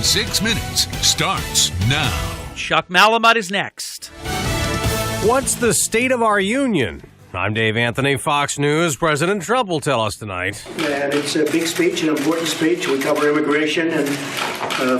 6 minutes starts now. Chuck Malamut is next. What's the state of our union? I'm Dave Anthony, Fox News. President Trump will tell us tonight. And it's a big speech, an important speech. We cover immigration, and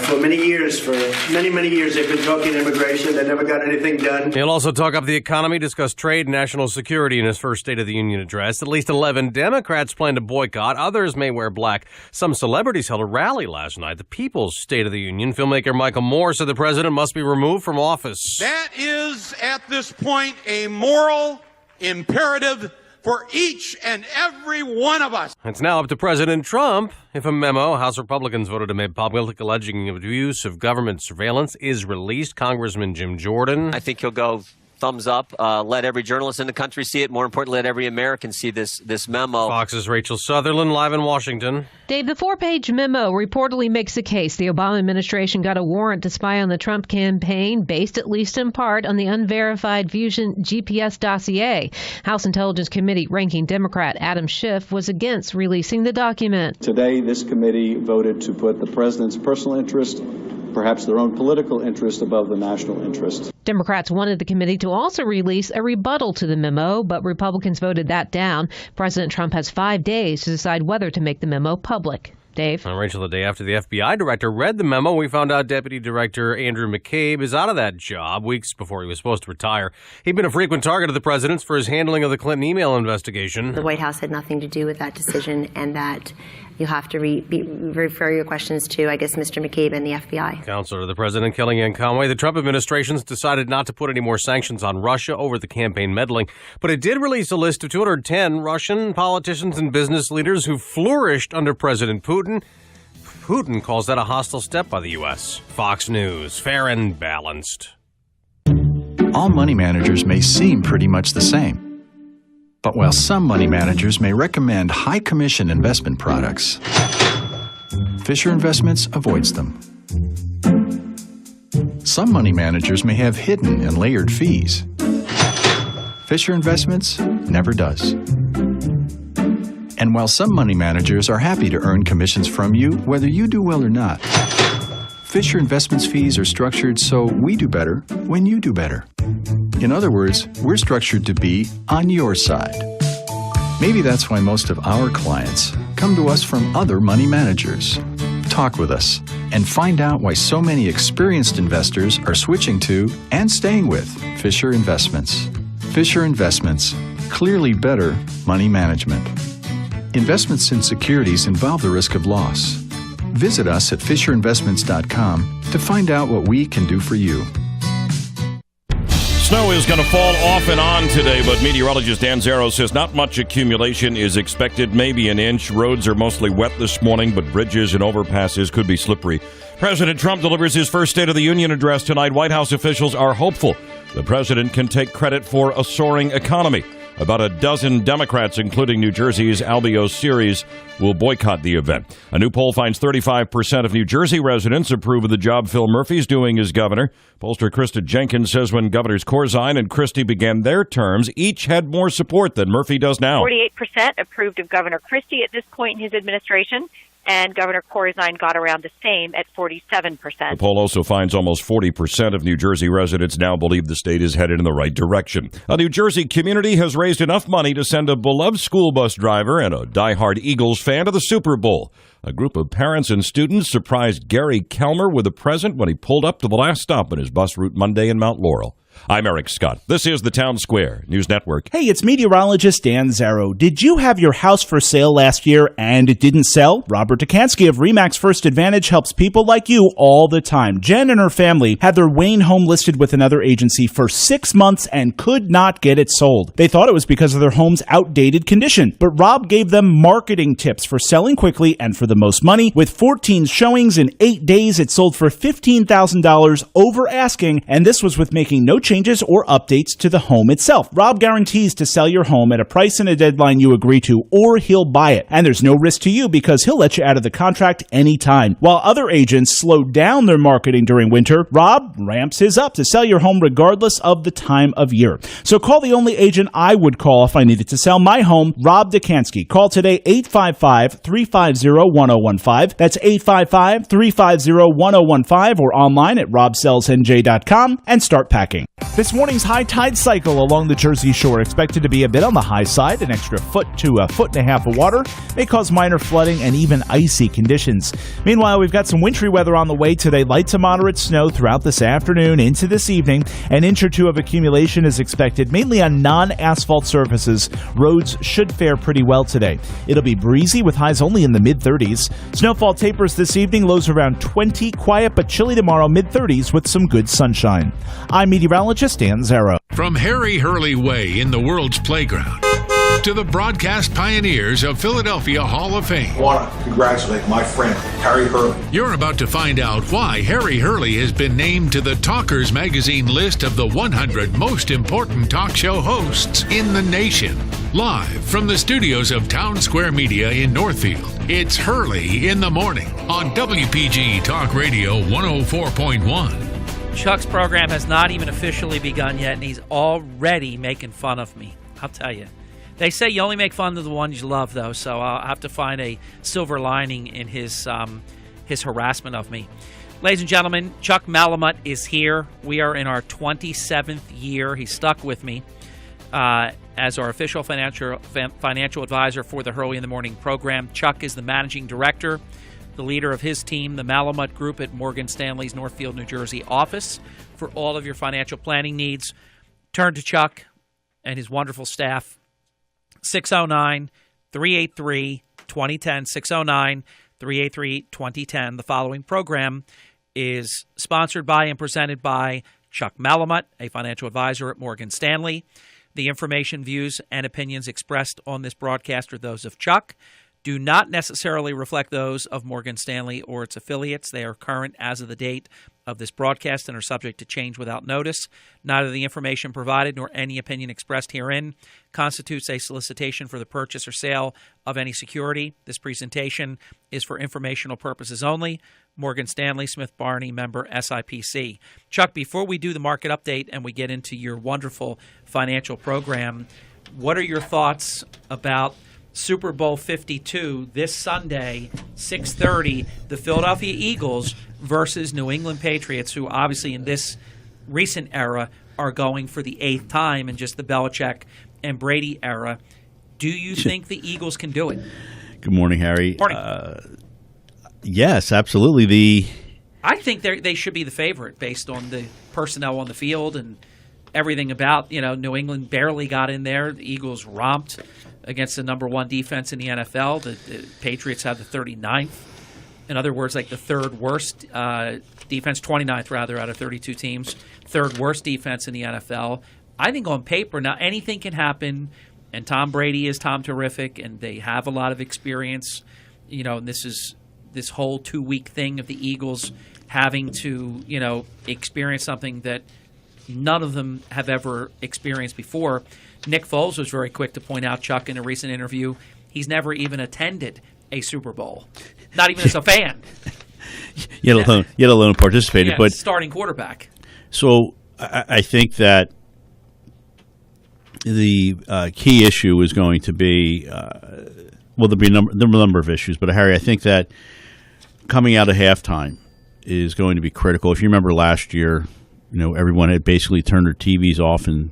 for many years, they've been talking immigration. They never got anything done. He'll also talk up the economy, discuss trade and national security in his first State of the Union address. At least 11 Democrats plan to boycott. Others may wear black. Some celebrities held a rally last night. The People's State of the Union. Filmmaker Michael Moore said the president must be removed from office. That is, at this point, a moral imperative for each and every one of us. It's now up to President Trump if a memo House Republicans voted to make public alleging abuse of government surveillance is released. Congressman Jim Jordan. I think he'll go thumbs up. Let every journalist in the country see it. More importantly, let every American see this memo. Fox's Rachel Sutherland live in Washington. Dave, the 4-page memo reportedly makes the case the Obama administration got a warrant to spy on the Trump campaign, based at least in part on the unverified Fusion GPS dossier. House Intelligence Committee ranking Democrat Adam Schiff was against releasing the document. Today, this committee voted to put the president's personal interest, perhaps their own political interest, above the national interest. Democrats wanted the committee to also release a rebuttal to the memo, but Republicans voted that down. President Trump has 5 days to decide whether to make the memo public. Dave? Rachel, the day after the FBI director read the memo, we found out Deputy Director Andrew McCabe is out of that job weeks before he was supposed to retire. He'd been a frequent target of the president's for his handling of the Clinton email investigation. The White House had nothing to do with that decision, and that you have to refer your questions to, I guess, Mr. McCabe and the FBI. Counselor to the president, Kellyanne Conway, the Trump administration's decided not to put any more sanctions on Russia over the campaign meddling, but it did release a list of 210 Russian politicians and business leaders who flourished under President Putin. Putin calls that a hostile step by the U.S. Fox News, fair and balanced. All money managers may seem pretty much the same. But while some money managers may recommend high-commission investment products, Fisher Investments avoids them. Some money managers may have hidden and layered fees. Fisher Investments never does. And while some money managers are happy to earn commissions from you, whether you do well or not, Fisher Investments fees are structured so we do better when you do better. In other words, we're structured to be on your side. Maybe that's why most of our clients come to us from other money managers. Talk with us and find out why so many experienced investors are switching to and staying with Fisher Investments. Fisher Investments, clearly better money management. Investments in securities involve the risk of loss. Visit us at FisherInvestments.com to find out what we can do for you. Snow is going to fall off and on today, but meteorologist Dan Zaro says not much accumulation is expected, maybe an inch. Roads are mostly wet this morning, but bridges and overpasses could be slippery. President Trump delivers his first State of the Union address tonight. White House officials are hopeful the president can take credit for a soaring economy. About a dozen Democrats, including New Jersey's Albio Series, will boycott the event. A new poll finds 35% of New Jersey residents approve of the job Phil Murphy's doing as governor. Pollster Krista Jenkins says when Governors Corzine and Christie began their terms, each had more support than Murphy does now. 48% approved of Governor Christie at this point in his administration, and Governor Corzine got around the same at 47%. The poll also finds almost 40% of New Jersey residents now believe the state is headed in the right direction. A New Jersey community has raised enough money to send a beloved school bus driver and a diehard Eagles fan to the Super Bowl. A group of parents and students surprised Gary Kelmer with a present when he pulled up to the last stop on his bus route Monday in Mount Laurel. I'm Eric Scott. This is the Town Square News Network. Hey, it's meteorologist Dan Zaro. Did you have your house for sale last year and it didn't sell? Robert Dukansky of RE/MAX First Advantage helps people like you all the time. Jen and her family had their Wayne home listed with another agency for 6 months and could not get it sold. They thought it was because of their home's outdated condition, but Rob gave them marketing tips for selling quickly and for the most money. With 14 showings in 8 days, it sold for $15,000 over asking, and this was with making no changes or updates to the home itself. Rob guarantees to sell your home at a price and a deadline you agree to, or he'll buy it. And there's no risk to you because he'll let you out of the contract anytime. While other agents slow down their marketing during winter, Rob ramps his up to sell your home regardless of the time of year. So call the only agent I would call if I needed to sell my home, Rob Dukansky. Call today, 855-350-1015. That's 855-350-1015, or online at robsellsnj.com, and start packing. This morning's high tide cycle along the Jersey Shore expected to be a bit on the high side. An extra foot to a foot and a half of water may cause minor flooding and even icy conditions. Meanwhile, we've got some wintry weather on the way today. Light to moderate snow throughout this afternoon into this evening. An inch or two of accumulation is expected, mainly on non-asphalt surfaces. Roads should fare pretty well today. It'll be breezy with highs only in the mid-30s. Snowfall tapers this evening, lows around 20. Quiet but chilly tomorrow, mid-30s with some good sunshine. I'm meteorologist Dan Zero. From Harry Hurley Way in the world's playground to the broadcast pioneers of Philadelphia Hall of Fame. I want to congratulate my friend, Harry Hurley. You're about to find out why Harry Hurley has been named to the Talkers Magazine list of the 100 most important talk show hosts in the nation. Live from the studios of Town Square Media in Northfield, it's Hurley in the Morning on WPG Talk Radio 104.1. Chuck's program has not even officially begun yet, and he's already making fun of me. I'll tell you. They say you only make fun of the ones you love, though, so I'll have to find a silver lining in his harassment of me. Ladies and gentlemen, Chuck Malamut is here. We are in our 27th year. He's stuck with me as our official financial advisor for the Hurley in the Morning program. Chuck is the managing director, the leader of his team, the Malamut Group at Morgan Stanley's Northfield, New Jersey office for all of your financial planning needs. Turn to Chuck and his wonderful staff. 609-383-2010, 609-383-2010. The following program is sponsored by and presented by Chuck Malamut, a financial advisor at Morgan Stanley. The information, views, and opinions expressed on this broadcast are those of Chuck, do not necessarily reflect those of Morgan Stanley or its affiliates. They are current as of the date of this broadcast and are subject to change without notice. Neither the information provided nor any opinion expressed herein constitutes a solicitation for the purchase or sale of any security. This presentation is for informational purposes only. Morgan Stanley, Smith Barney, member SIPC. Chuck, before we do the market update and we get into your wonderful financial program, what are your thoughts about Super Bowl 52 this Sunday, 6:30, the Philadelphia Eagles versus New England Patriots, who obviously in this recent era are going for the 8th time in just the Belichick and Brady era. Do you think the Eagles can do it? Good morning, Harry. Morning. Yes, absolutely. I think they should be the favorite based on the personnel on the field and everything about, New England barely got in there. The Eagles romped against the number one defense in the NFL. The Patriots had the 39th. In other words, like the third worst defense, 29th rather, out of 32 teams. Third worst defense in the NFL. I think on paper, now anything can happen, and Tom Brady is Tom Terrific, and they have a lot of experience. And this is this whole 2-week thing of the Eagles having to, experience something that none of them have ever experienced before. Nick Foles was very quick to point out, Chuck, in a recent interview, he's never even attended a Super Bowl, not even as a fan. Yet alone participated. Yeah, but starting quarterback. So I think that the key issue is going to be, there'll be a number of issues, but Harry, I think that coming out of halftime is going to be critical. If you remember last year, everyone had basically turned their TVs off and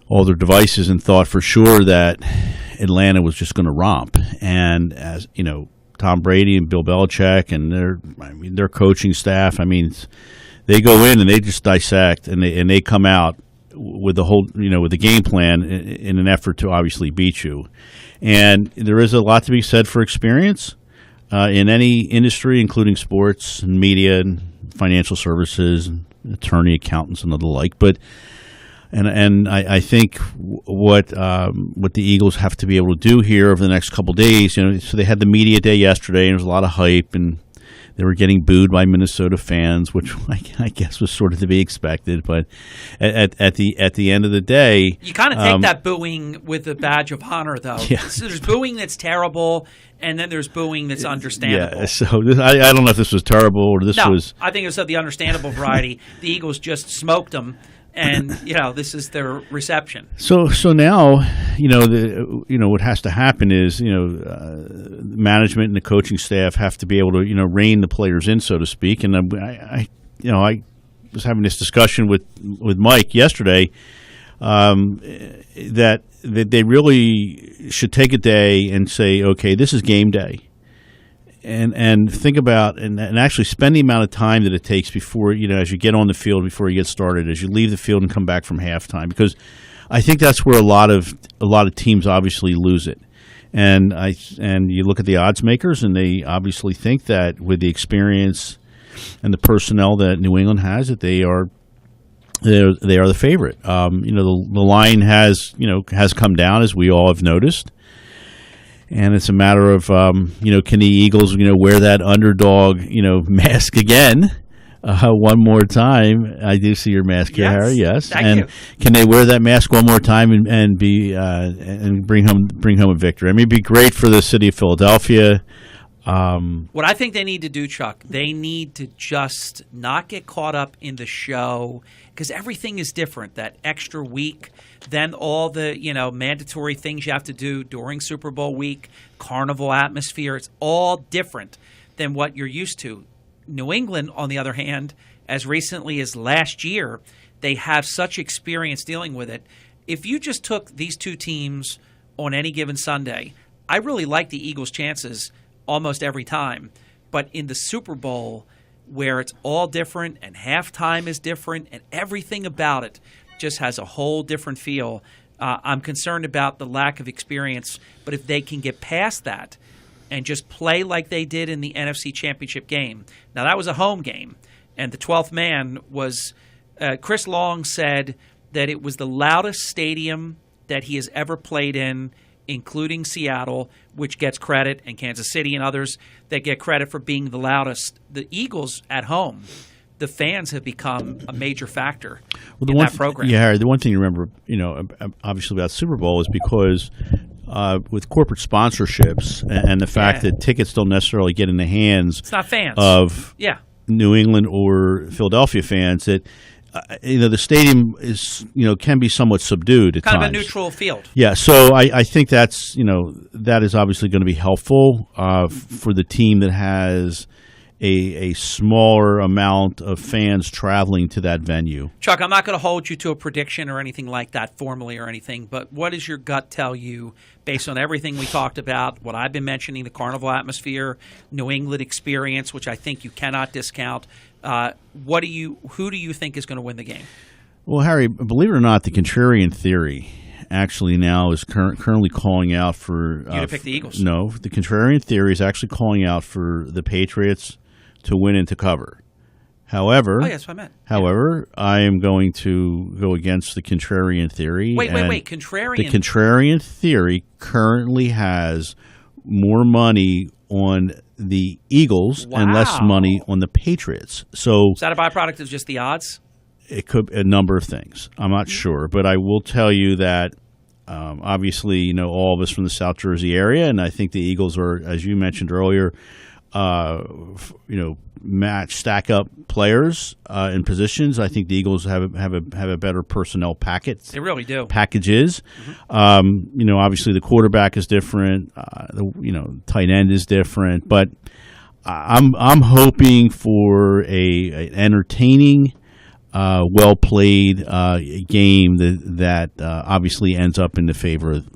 all their devices and thought for sure that Atlanta was just going to romp. And as Tom Brady and Bill Belichick and their coaching staff, they go in and they just dissect and they come out with the whole with the game plan in an effort to obviously beat you. And there is a lot to be said for experience in any industry, including sports and media and financial services, and attorney, accountants, and the like. But and I think what the Eagles have to be able to do here over the next couple of days, so they had the media day yesterday, and there was a lot of hype, and They were getting booed by Minnesota fans, which I guess was sort of to be expected. But at the end of the day, you kind of take that booing with a badge of honor, though. Yeah. So there's booing that's terrible, and then there's booing that's understandable. Yeah. So I don't know if this was terrible or this was. I think it was of the understandable variety. The Eagles just smoked them. And this is their reception. So now, what has to happen is, management and the coaching staff have to be able to, rein the players in, so to speak. And I was having this discussion with Mike yesterday that they really should take a day and say, okay, this is game day. And think about and actually spend the amount of time that it takes before, as you get on the field, before you get started, as you leave the field and come back from halftime, because I think that's where a lot of teams obviously lose it. And you look at the odds makers, and they obviously think that with the experience and the personnel that New England has, that they are the favorite. The line has come down, as we all have noticed. And it's a matter of, can the Eagles, wear that underdog, mask again one more time? I do see your mask here, Harry. Yes. Thank you. Can they wear that mask one more time and bring home a victory? I mean, it'd be great for the city of Philadelphia. What I think they need to do, Chuck, they need to just not get caught up in the show, because everything is different. That extra week, then all the mandatory things you have to do during Super Bowl week, carnival atmosphere. It's all different than what you're used to. New England, on the other hand, as recently as last year, they have such experience dealing with it. If you just took these two teams on any given Sunday, I really like the Eagles' chances almost every time. But in the Super Bowl, where it's all different and halftime is different and everything about it just has a whole different feel, I'm concerned about the lack of experience. But if they can get past that and just play like they did in the NFC Championship game. Now, that was a home game, and the 12th man was Chris Long said that it was the loudest stadium that he has ever played in, including Seattle, which gets credit, and Kansas City and others that get credit for being the loudest. The Eagles at home, the fans have become a major factor in that program. Yeah, Harry, the one thing you remember, obviously about Super Bowl is because with corporate sponsorships and the fact that tickets don't necessarily get in the hands it's not fans. Of New England or Philadelphia fans, that the stadium is can be somewhat subdued at times. Kind of a neutral field. Yeah, so I think that's that is obviously going to be helpful for the team that has a smaller amount of fans traveling to that venue. Chuck, I'm not going to hold you to a prediction or anything like that formally or anything, but what does your gut tell you based on everything we talked about, what I've been mentioning, the carnival atmosphere, New England experience, which I think you cannot discount? Who do you think is going to win the game? Well, Harry, believe it or not, the contrarian theory actually now is currently calling out for you to pick the Eagles. No, the contrarian theory is actually calling out for the Patriots to win and to cover. However, that's what I meant. However, I am going to go against the contrarian theory. Wait, contrarian. The contrarian theory currently has more money on the Eagles and less money on the Patriots. So is that a byproduct of just the odds? It could be a number of things. I'm not sure, but I will tell you that obviously, all of us from the South Jersey area, and I think the Eagles are, as you mentioned earlier, stack up players in positions. I think the Eagles have a better personnel packet. They really do. Packages. Mm-hmm. Obviously the quarterback is different. The tight end is different, but I'm hoping for an entertaining, well played game that obviously ends up in the favor of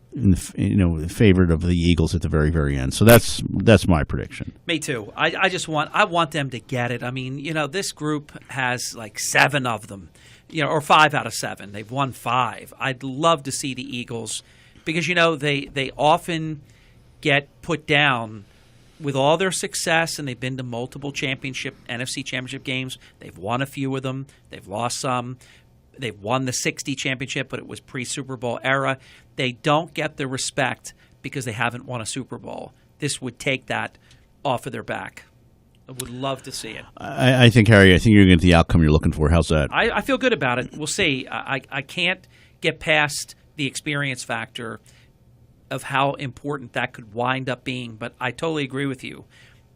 favorite of the Eagles at the very, very end. So that's my prediction. Me too. I want them to get it. I mean, this group has like 7 of them, or 5 out of 7. They've won 5. I'd love to see the Eagles because they often get put down with all their success, and they've been to multiple NFC championship games. They've won a few of them. They've lost some. They've won the 60 championship, but it was pre-Super Bowl era. They don't get the respect because they haven't won a Super Bowl. This would take that off of their back. I would love to see it. I think, Harry, you're going to get the outcome you're looking for. How's that? I feel good about it. We'll see. I can't get past the experience factor of how important that could wind up being, but I totally agree with you.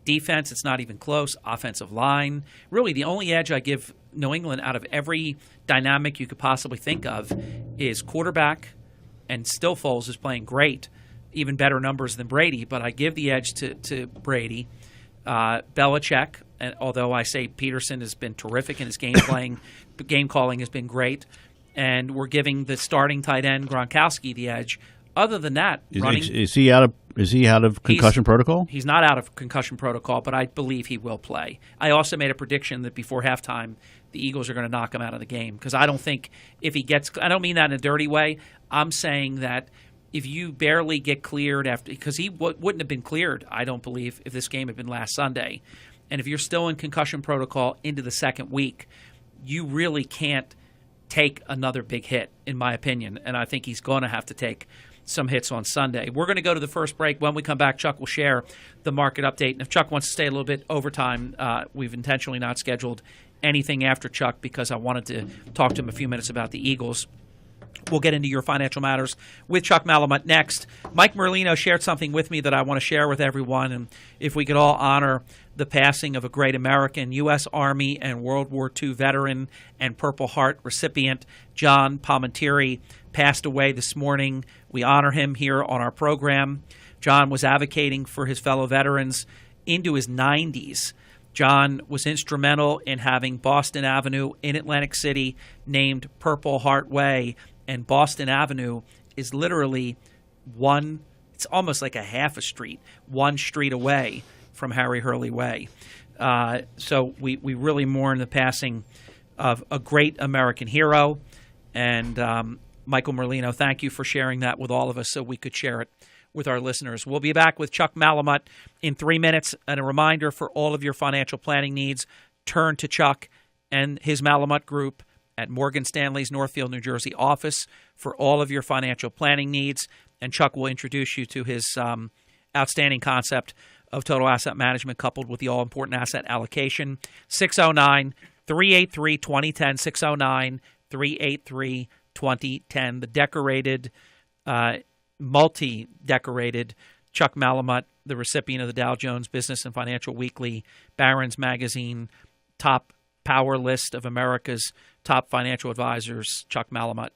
Defense, it's not even close. Offensive line. Really, the only edge I give New England out of every dynamic you could possibly think of is quarterback, and still Foles is playing great, even better numbers than Brady, but I give the edge to Brady. Belichick, and although I say Peterson has been terrific in his game calling has been great, and we're giving the starting tight end Gronkowski the edge. Other than that, is he out of concussion protocol? He's not out of concussion protocol, but I believe he will play. I also made a prediction that before halftime, the Eagles are going to knock him out of the game because I don't think if he gets – I don't mean that in a dirty way. I'm saying that if you barely get cleared after – because he wouldn't have been cleared, I don't believe, if this game had been last Sunday. And if you're still in concussion protocol into the second week, you really can't take another big hit, in my opinion. And I think he's going to have to take some hits on Sunday. We're going to go to the first break. When we come back, Chuck will share the market update. And if Chuck wants to stay a little bit overtime, we've intentionally not scheduled anything after Chuck because I wanted to talk to him a few minutes about the Eagles. We'll get into your financial matters with Chuck Malamut next. Mike Merlino shared something with me that I want to share with everyone. And if we could all honor the passing of a great American, U.S. Army and World War II veteran and Purple Heart recipient, John Palmentieri, passed away this morning. We honor him here on our program. John was advocating for his fellow veterans into his 90s. John was instrumental in having Boston Avenue in Atlantic City named Purple Heart Way. And Boston Avenue is literally it's almost like a half a street, one street away from Harry Hurley Way. So we really mourn the passing of a great American hero. And Michael Merlino, thank you for sharing that with all of us so we could share it with our listeners. We'll be back with Chuck Malamut in 3 minutes. And a reminder for all of your financial planning needs, turn to Chuck and his Malamut Group at Morgan Stanley's Northfield, New Jersey office for all of your financial planning needs. And Chuck will introduce you to his outstanding concept of total asset management coupled with the all-important asset allocation. 609-383-2010, 609-383-2010. The decorated, multi-decorated Chuck Malamut, the recipient of the Dow Jones Business and Financial Weekly, Barron's Magazine, top power list of America's top financial advisors, Chuck Malamut.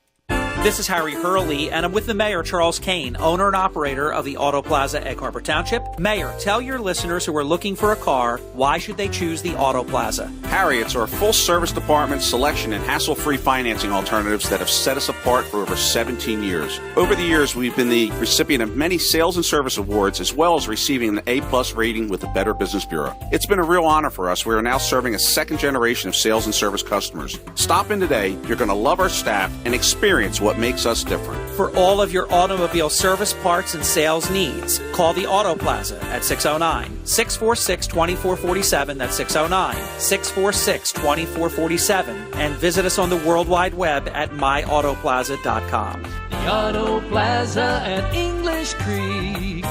This is Harry Hurley, and I'm with the Mayor, Charles Kane, owner and operator of the Auto Plaza, Egg Harbor Township. Mayor, tell your listeners who are looking for a car, why should they choose the Auto Plaza? Harry, it's our full-service department, selection, and hassle-free financing alternatives that have set us apart for over 17 years. Over the years, we've been the recipient of many sales and service awards, as well as receiving an A-plus rating with the Better Business Bureau. It's been a real honor for us. We are now serving a second generation of sales and service customers. Stop in today. You're going to love our staff and experience what makes us different. For all of your automobile service, parts, and sales needs, call the Auto Plaza at 609-646-2447. That's 609-646-2447. And visit us on the World Wide Web at myautoplaza.com. The Auto Plaza at English Creek.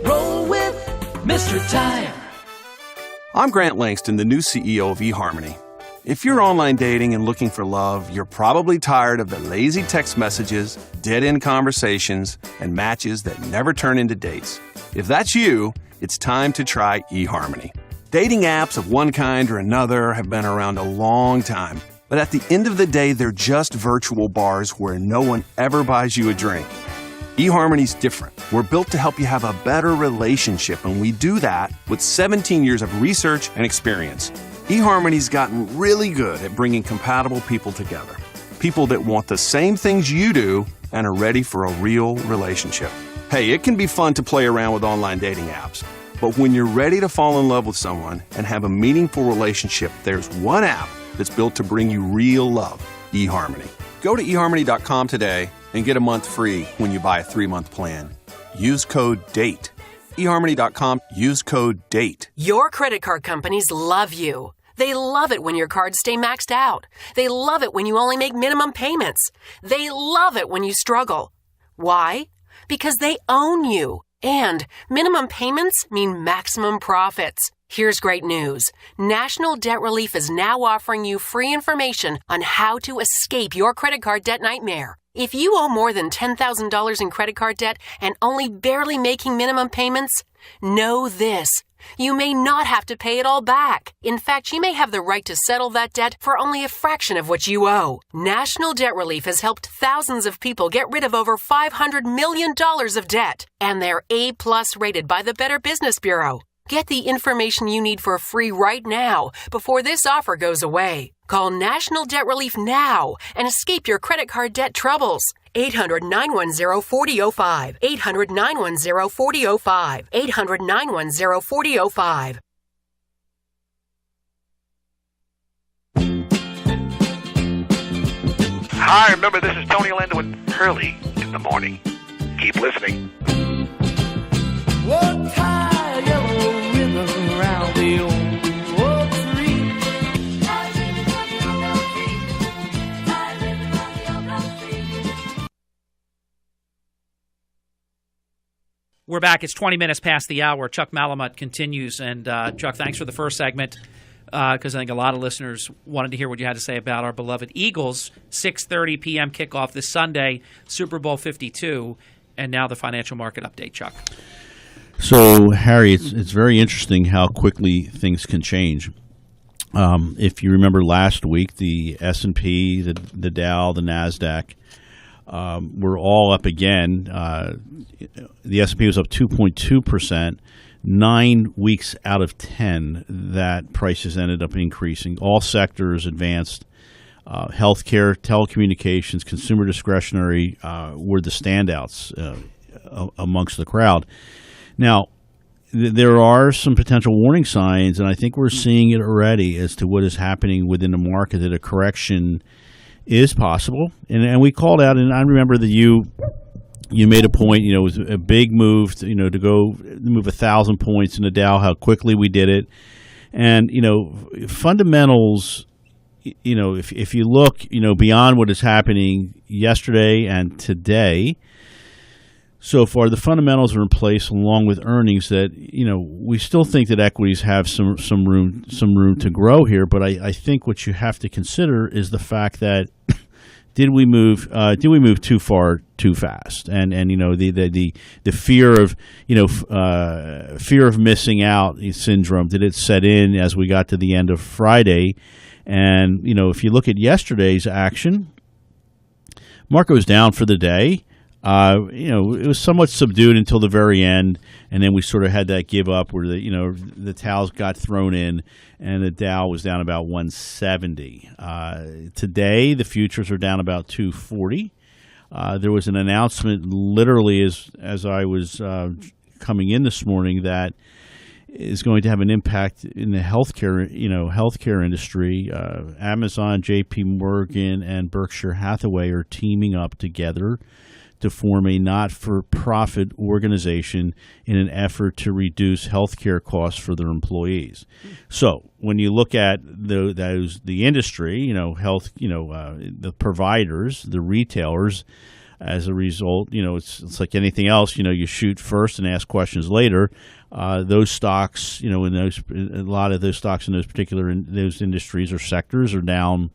Roll with Mr. Tire. I'm Grant Langston, the new CEO of eHarmony. If you're online dating and looking for love, you're probably tired of the lazy text messages, dead-end conversations, and matches that never turn into dates. If that's you, it's time to try eHarmony. Dating apps of one kind or another have been around a long time, but at the end of the day, they're just virtual bars where no one ever buys you a drink. eHarmony's different. We're built to help you have a better relationship, and we do that with 17 years of research and experience. eHarmony's gotten really good at bringing compatible people together. People that want the same things you do and are ready for a real relationship. Hey, it can be fun to play around with online dating apps, but when you're ready to fall in love with someone and have a meaningful relationship, there's one app that's built to bring you real love, eHarmony. Go to eHarmony.com today and get a month free when you buy a 3-month plan. Use code DATE. eHarmony.com, use code DATE. Your credit card companies love you. They love it when your cards stay maxed out. They love it when you only make minimum payments. They love it when you struggle. Why? Because they own you. And minimum payments mean maximum profits. Here's great news. National Debt Relief is now offering you free information on how to escape your credit card debt nightmare. If you owe more than $10,000 in credit card debt and only barely making minimum payments, know this. You may not have to pay it all back. In fact, you may have the right to settle that debt for only a fraction of what you owe. National Debt Relief has helped thousands of people get rid of over $500 million of debt, and they're A+ rated by the Better Business Bureau. Get the information you need for free right now before this offer goes away. Call National Debt Relief now and escape your credit card debt troubles. 800-910-4005. 800-910-4005. 800-910-4005. Hi, remember this is Tony Orlando with Hurley in the morning. Keep listening. We'll tie a yellow ribbon around the old oak tree. We're back. It's 20 minutes past the hour. Chuck Malamut continues. And, Chuck, thanks for the first segment because I think a lot of listeners wanted to hear what you had to say about our beloved Eagles. 6:30 p.m. kickoff this Sunday, Super Bowl 52. And now the financial market update, Chuck. So, Harry, it's very interesting how quickly things can change. If you remember last week, the S&P, the Dow, the NASDAQ were all up again. The S&P was up 2.2%. 9 weeks out of 10, that prices ended up increasing. All sectors advanced. Healthcare, telecommunications, consumer discretionary were the standouts amongst the crowd. Now, there are some potential warning signs, and I think we're seeing it already as to what is happening within the market, that a correction is possible. And we called out, and I remember that you made a point, it was a big move, to go move 1,000 points in the Dow, how quickly we did it. And, fundamentals, if you look, beyond what is happening yesterday and today, so far, the fundamentals are in place, along with earnings that we still think that equities have some room to grow here. But I think what you have to consider is the fact that did we move too far too fast, and the fear of missing out syndrome, did it set in as we got to the end of Friday? And if you look at yesterday's action, market was down for the day. It was somewhat subdued until the very end, and then we sort of had that give up where the towels got thrown in, and the Dow was down about 170. Today, the futures are down about 240. There was an announcement literally as I was coming in this morning that is going to have an impact in the healthcare industry. Amazon, J.P. Morgan, and Berkshire Hathaway are teaming up together to form a not-for-profit organization in an effort to reduce healthcare costs for their employees. So when you look at the industry, the providers, the retailers, as a result, it's like anything else. You shoot first and ask questions later. Those stocks, a lot of those stocks in those industries or sectors are down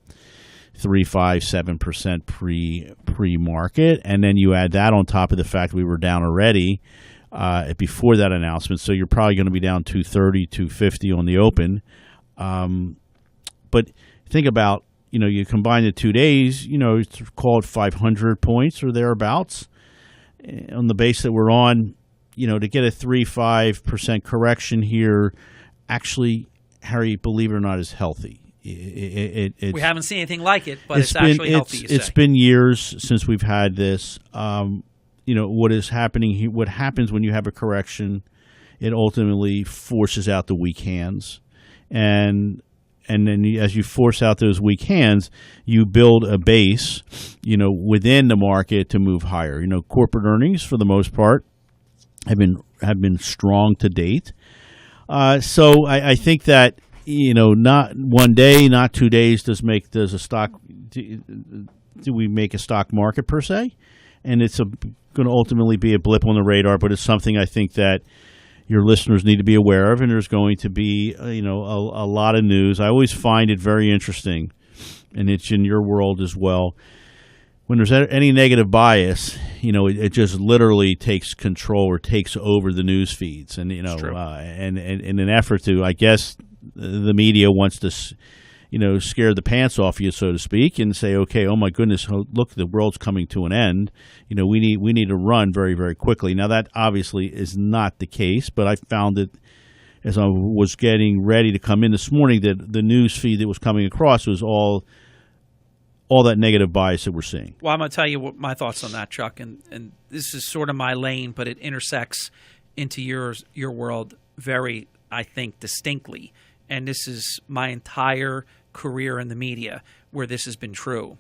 3, 5, 7% pre-market, and then you add that on top of the fact we were down already before that announcement, so you're probably going to be down 230, 250 on the open. But think about, you combine the 2 days, call it 500 points or thereabouts on the base that we're on. To get a 3-5% correction here, actually, Harry, believe it or not, is healthy. We haven't seen anything like it, but it's actually healthy. It's been years since we've had this. What is happening here? What happens when you have a correction? It ultimately forces out the weak hands, and then as you force out those weak hands, you build a base, within the market to move higher. Corporate earnings for the most part have been strong to date. So I think that. Not 1 day, not 2 days do we make a stock market per se, and it's going to ultimately be a blip on the radar. But it's something I think that your listeners need to be aware of, and there's going to be a lot of news. I always find it very interesting, and it's in your world as well. When there's any negative bias, it just literally takes control or takes over the news feeds, and and in an effort to, I guess, the media wants to, scare the pants off you, so to speak, and say, okay, oh my goodness, look, the world's coming to an end. We need to run very, very quickly. Now that obviously is not the case, but I found it as I was getting ready to come in this morning that the news feed that was coming across was all that negative bias that we're seeing. Well, I'm going to tell you what my thoughts on that, Chuck, and this is sort of my lane, but it intersects into your world very, I think, distinctly. And this is my entire career in the media where this has been true.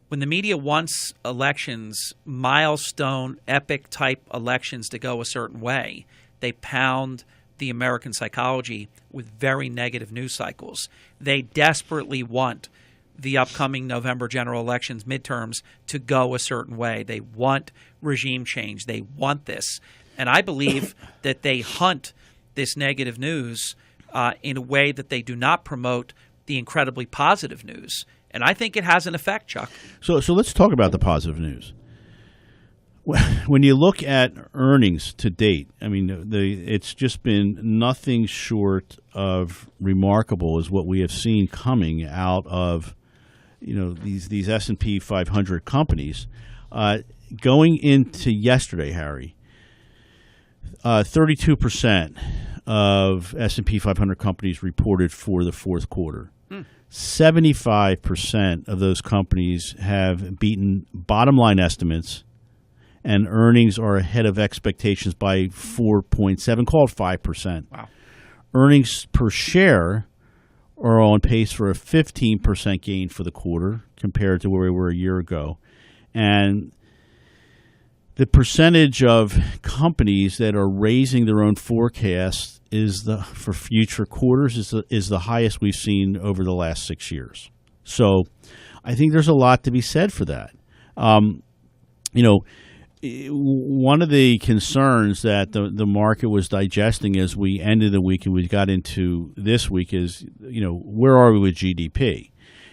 When the media wants elections, milestone, epic-type elections to go a certain way, they pound the American psychology with very negative news cycles. They desperately want the upcoming November general elections, midterms, to go a certain way. They want regime change. They want this. And I believe that they hunt this negative news in a way that they do not promote the incredibly positive news. And I think it has an effect, Chuck. So let's talk about the positive news. When you look at earnings to date, I mean, it's just been nothing short of remarkable is what we have seen coming out of these S&P 500 companies. Going into yesterday, Harry, 32% of S&P 500 companies reported for the fourth quarter. 75% of those companies have beaten bottom line estimates, and earnings are ahead of expectations by 4.7, call it 5%. Wow. Earnings per share are on pace for a 15% gain for the quarter compared to where we were a year ago. And the percentage of companies that are raising their own forecasts for future quarters is the highest we've seen over the last 6 years. So I think there's a lot to be said for that. One of the concerns that the market was digesting as we ended the week and we got into this week is, where are we with GDP?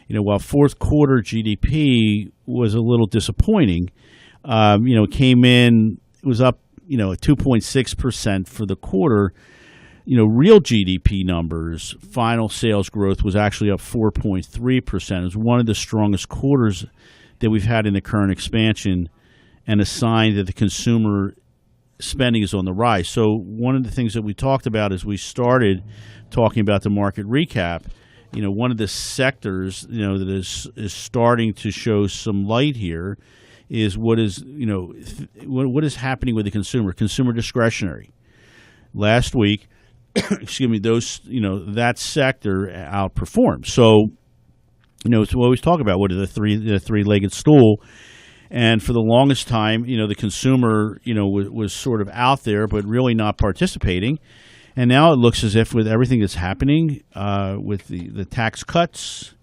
While fourth quarter GDP was a little disappointing, it came in, it was up, 2.6% for the quarter. Real GDP numbers, final sales growth was actually up 4.3%. It was one of the strongest quarters that we've had in the current expansion, and a sign that the consumer spending is on the rise. So one of the things that we talked about as we started talking about the market recap, one of the sectors, that is starting to show some light here is what is happening with the consumer discretionary. Last week, that sector outperformed. So, it's what we always talk about, what are the three-legged stool. And for the longest time, the consumer, was sort of out there, but really not participating. And now it looks as if with everything that's happening, with the tax cuts,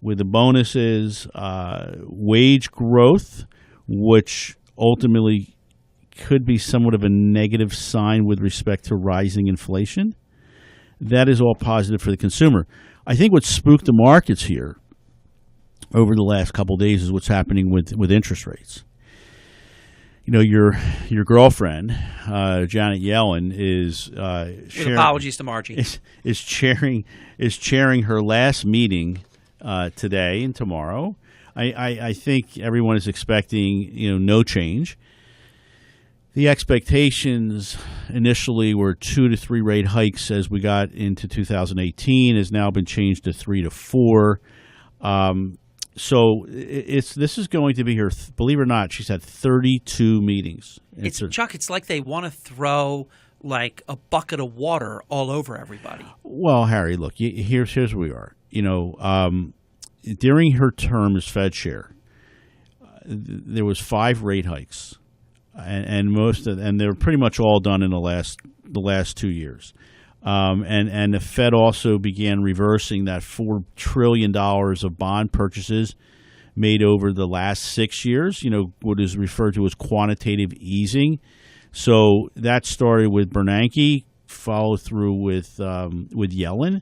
with the bonuses, wage growth, which ultimately could be somewhat of a negative sign with respect to rising inflation, that is all positive for the consumer. I think what spooked the markets here over the last couple of days is what's happening with interest rates. Your girlfriend, Janet Yellen, is with apologies to Margie, is chairing her last meeting today and tomorrow. I think everyone is expecting no change. The expectations initially were 2 to 3 rate hikes as we got into 2018, has now been changed to 3 to 4. So this is going to be her. Believe it or not, she's had 32 meetings. Chuck, it's like they want to throw like a bucket of water all over everybody. Well, Harry, look, here's where we are. During her term as Fed chair, there was 5 rate hikes, and they're pretty much all done in the last 2 years. And the Fed also began reversing that $4 trillion of bond purchases made over the last 6 years, what is referred to as quantitative easing. So that started with Bernanke, followed through with Yellen,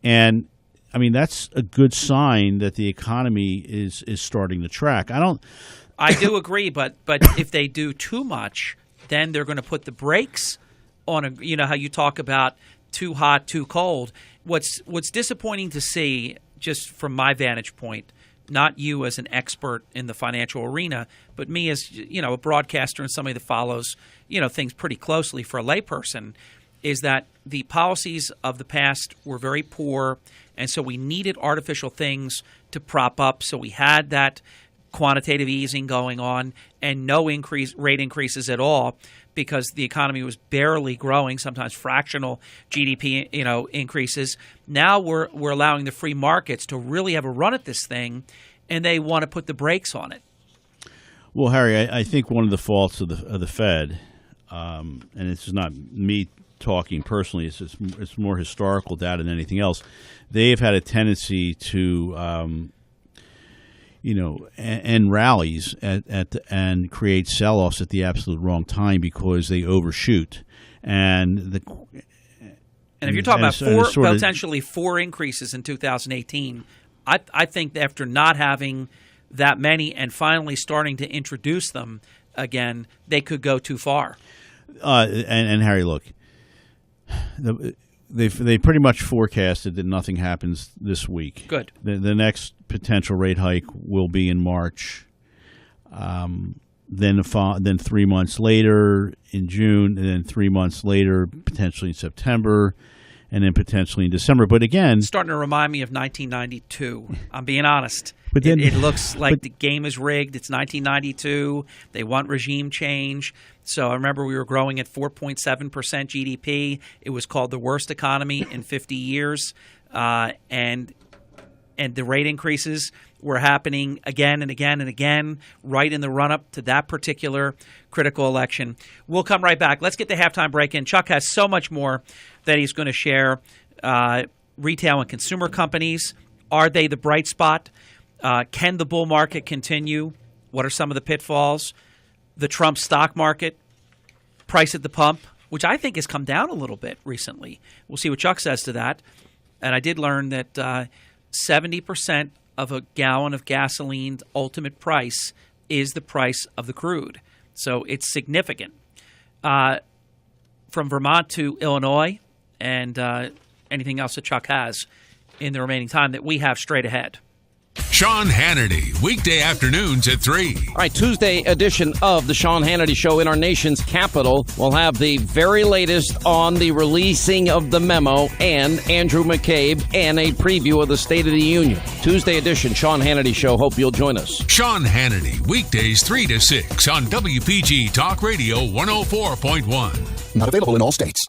and I mean that's a good sign that the economy is starting to track. I do agree, but if they do too much, then they're going to put the brakes on how you talk about too hot, too cold. What's disappointing to see, just from my vantage point, not you as an expert in the financial arena, but me as a broadcaster and somebody that follows things pretty closely for a layperson, is that the policies of the past were very poor, and so we needed artificial things to prop up. So we had that quantitative easing going on and no rate increases at all, because the economy was barely growing, sometimes fractional GDP increases. Now we're allowing the free markets to really have a run at this thing, and they want to put the brakes on it. Well, Harry, I think one of the faults of the Fed, and this is not me talking personally, it's more historical data than anything else. They've had a tendency to end rallies and create sell-offs at the absolute wrong time because they overshoot. And if you're talking about potentially four increases in 2018, I think after not having that many and finally starting to introduce them again, they could go too far. And Harry, look, they pretty much forecasted that nothing happens this week. Good. The next potential rate hike will be in March. Then 3 months later in June, and then 3 months later potentially in September, and then potentially in December. But again, it's starting to remind me of 1992. I'm being honest. But then, it looks like the game is rigged. It's 1992. They want regime change. So I remember we were growing at 4.7% GDP. It was called the worst economy in 50 years. And the rate increases were happening again and again and again right in the run-up to that particular critical election. We'll come right back. Let's get the halftime break in. Chuck has so much more that he's going to share. Retail and consumer companies, are they the bright spot? Can the bull market continue? What are some of the pitfalls? The Trump stock market, price at the pump, which I think has come down a little bit recently. We'll see what Chuck says to that. And I did learn that 70% of a gallon of gasoline's ultimate price is the price of the crude. So it's significant. From Vermont to Illinois, and anything else that Chuck has in the remaining time that we have straight ahead. Sean Hannity, weekday afternoons at 3. All right, Tuesday edition of the Sean Hannity Show in our nation's capital. We'll have the very latest on the releasing of the memo and Andrew McCabe and a preview of the State of the Union. Tuesday edition, Sean Hannity Show. Hope you'll join us. Sean Hannity, weekdays 3 to 6 on WPG Talk Radio 104.1. Not available in all states.